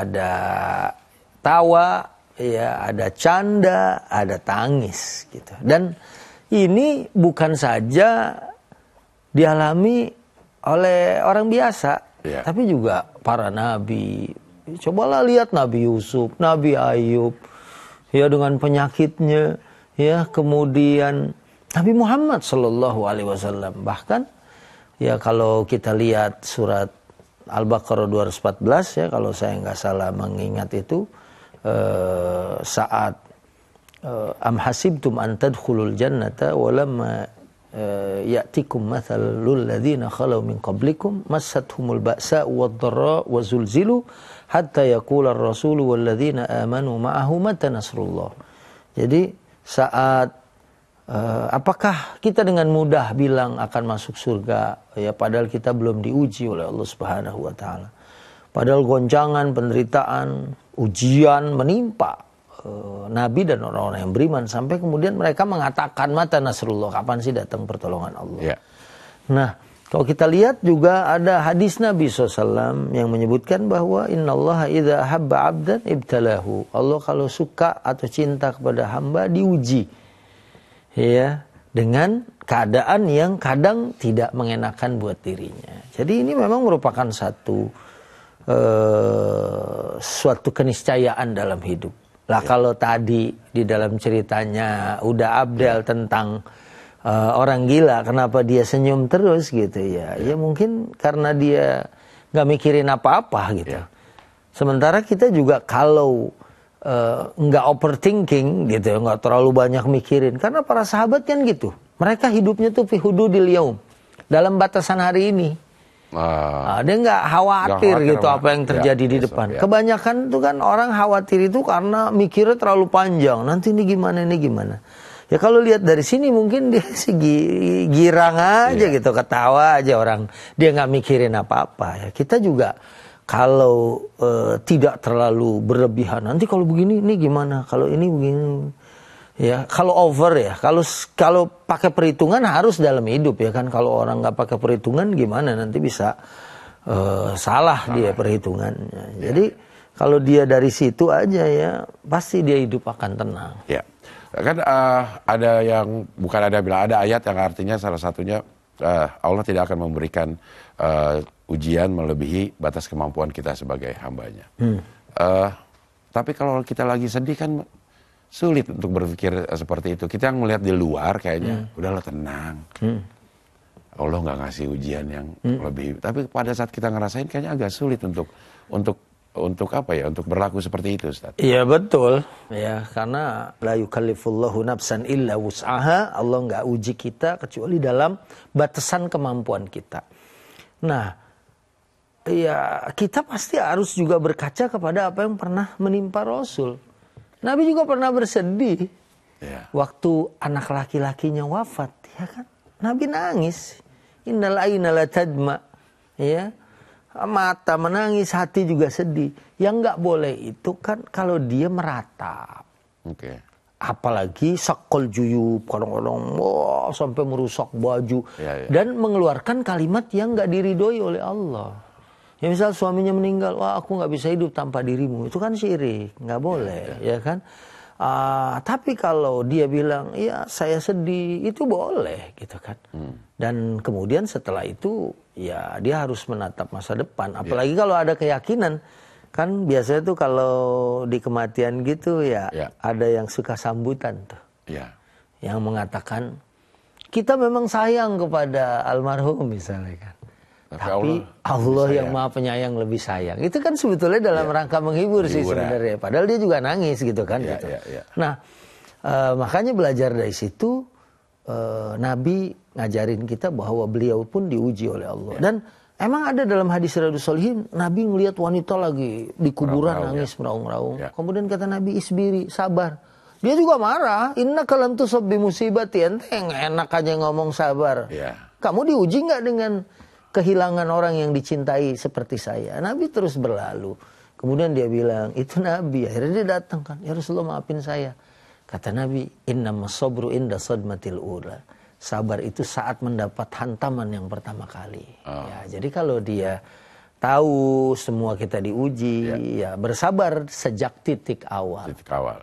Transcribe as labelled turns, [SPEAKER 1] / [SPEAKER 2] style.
[SPEAKER 1] ada tawa, ya, ada canda, ada tangis gitu. Dan ini bukan saja dialami oleh orang biasa, tapi juga para nabi. Cobalah lihat Nabi Yusuf, Nabi Ayub, ya, dengan penyakitnya, ya, kemudian Nabi Muhammad Sallallahu Alaihi Wasallam. Bahkan, ya, kalau kita lihat surat Al-Baqarah 214, ya, kalau saya nggak salah mengingat itu, saat am hasibtum an tadkhulul jannata walamma ya'tikum mathalul ladzina khalau min qablikum massathumul ba'sa wad-dharra wa zulzilu hatta yaqula ar-rasulu wal ladzina amanu ma'ahu mata nasrullah. Jadi saat apakah kita dengan mudah bilang akan masuk surga, ya, padahal kita belum diuji oleh Allah Subhanahu wa taala. Padahal goncangan, penderitaan, ujian menimpa Nabi dan orang-orang yang beriman, sampai kemudian mereka mengatakan mata nasrullah, kapan sih datang pertolongan Allah. Nah, kalau kita lihat juga ada hadis Nabi SAW yang menyebutkan bahwa innallaha idza habba 'abdan ibtalahu. Allah kalau suka atau cinta kepada hamba diuji, ya, dengan keadaan yang kadang tidak mengenakan buat dirinya. Jadi ini memang merupakan suatu keniscayaan dalam hidup. Lah, kalau tadi di dalam ceritanya udah abdel tentang orang gila, kenapa dia senyum terus gitu, ya? Ya mungkin karena dia nggak mikirin apa-apa gitu. Sementara kita juga kalau nggak overthinking gitu, nggak terlalu banyak mikirin. Karena para sahabat kan gitu, mereka hidupnya tuh fi hududil yaum, dalam batasan hari ini. Dia nggak khawatir gitu apa yang terjadi di depan. Kebanyakan tuh kan orang khawatir itu karena mikirnya terlalu panjang. Nanti ini gimana. Ya kalau lihat dari sini mungkin dia sih girang aja gitu, ketawa aja orang. Dia nggak mikirin apa-apa. Ya, kita juga kalau tidak terlalu berlebihan. Nanti kalau begini ini gimana? Kalau ini begini. Ya, kalau over, ya, kalau pakai perhitungan harus dalam hidup, ya kan. Kalau orang nggak pakai perhitungan gimana, nanti bisa salah dia perhitungannya. Jadi kalau dia dari situ aja, ya, pasti dia hidup akan tenang.
[SPEAKER 2] Ya, kan ada yang bukan ada bilang, ada ayat yang artinya salah satunya Allah tidak akan memberikan ujian melebihi batas kemampuan kita sebagai hambanya. Tapi kalau kita lagi sedih kan sulit untuk berpikir seperti itu. Kita yang melihat di luar kayaknya, udahlah tenang. Allah nggak ngasih ujian yang lebih. Tapi pada saat kita ngerasain kayaknya agak sulit untuk apa ya? Untuk berlaku seperti itu, Ustaz.
[SPEAKER 1] Iya betul. Ya, karena la yukallifullahu nafsan illa wus'aha. Allah nggak uji kita kecuali dalam batasan kemampuan kita. Nah, ya, kita pasti harus juga berkaca kepada apa yang pernah menimpa Rasul. Nabi juga pernah bersedih waktu anak laki-lakinya wafat, ya kan? Nabi nangis. Innal aina la tadma, ya. Mata menangis, hati juga sedih. Yang nggak boleh itu kan kalau dia meratap. Apalagi sakol juyub, kadang-kadang sampai merusak baju dan mengeluarkan kalimat yang nggak diridhoi oleh Allah. Ya, misal suaminya meninggal, wah aku nggak bisa hidup tanpa dirimu, itu kan syirik, nggak boleh, ya kan. Tapi kalau dia bilang, ya saya sedih, itu boleh, gitu kan. Dan kemudian setelah itu, ya dia harus menatap masa depan. Apalagi kalau ada keyakinan, kan biasanya tuh kalau di kematian gitu, ya ada yang suka sambutan tuh, yang mengatakan kita memang sayang kepada almarhum misalnya kan. Tapi Allah yang Maha Penyayang lebih sayang. Itu kan sebetulnya dalam rangka menghibur sih sebenarnya. Padahal dia juga nangis gitu kan. Nah, makanya belajar dari situ, Nabi ngajarin kita bahwa beliau pun diuji oleh Allah. Dan emang ada dalam hadis Riyadhus Shalihin, Nabi ngelihat wanita lagi di kuburan nangis meraung-raung. Kemudian kata Nabi, isbiri, sabar. Dia juga marah. Inna kalam tusab bi musibati, ente yang enak aja ngomong sabar. Kamu diuji nggak dengan kehilangan orang yang dicintai seperti saya? Nabi terus berlalu. Kemudian dia bilang, itu Nabi. Akhirnya dia datang kan, ya Rasulullah maafin saya. Kata Nabi, innamas sabru inda sadmatil ula. Sabar itu saat mendapat hantaman yang pertama kali. Ya, jadi kalau dia tahu semua kita diuji, ya bersabar sejak titik awal.
[SPEAKER 2] Titik awal.